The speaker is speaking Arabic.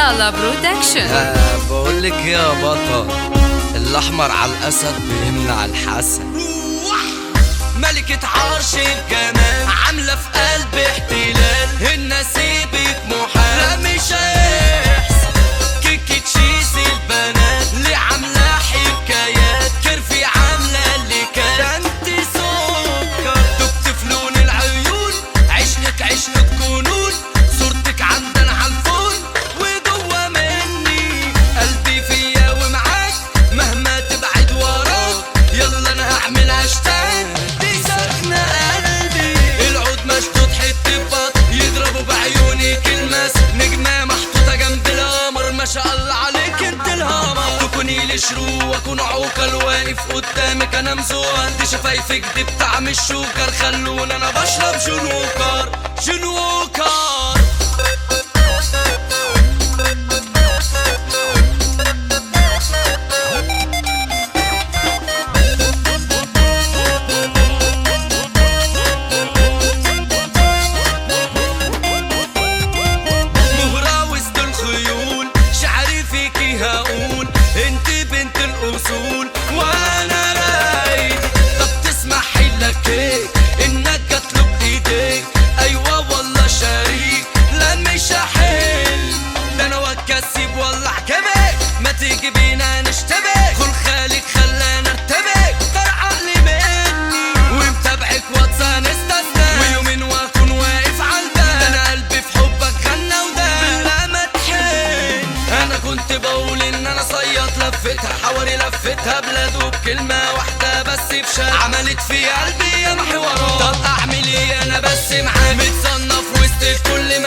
لالا برودكشن. بقولك يا بطل، الأحمر على الأسد بيمنع الحسد. ملكة عرش الجمال عاملة في قلب احتلال، النسيبك محال لا مش هيحصل. كيكي تشيز البنات اللي عاملة حكايات، كرفي عاملة اللي كان انت سكر. دبت في لون العيون، عشقك عشقك جنون، صورتك عندنا عالفون وجوه مني قلبي فيا ومعاك مهما تبعد وراك. يلا انا هعمل هاشتاج دي ساكنة قلبي. العود مشدود حتة بط يضربوا بعيونك الماس، نجمة محطوطة جنب القمر ما شاء الله عليك انت الهمر. تكوني لي شروق واكون عوكل واقف قدامك انا مزوق، انت شفايفك دي بطعم الشوكر، خلوني انا بشرب جنوكر جنوكر. هقول انت بنت الاصول وانا رايد. طب تسمحي لك هيك انك اطلب ايديك؟ ايوه والله شريك لا مش هحل، ده انا وكسب والله كبك. ما تيجي بينا نشتبك، خل خالك خلانا ارتبك. طر عقلي مني ومتابعك واتسان استثنى، ويومين واكون واقف عالباب. ده انا قلبي في حبك غنى وداب. بالله ما تحن، انا كنت بقول ان انا صياد، لفتها حواري لفتها بلاد وبكلمة واحدة بس بشات عملت في قلبي يا محورات. طب اعمل ايه انا بس معاك، متصنف وسط الكل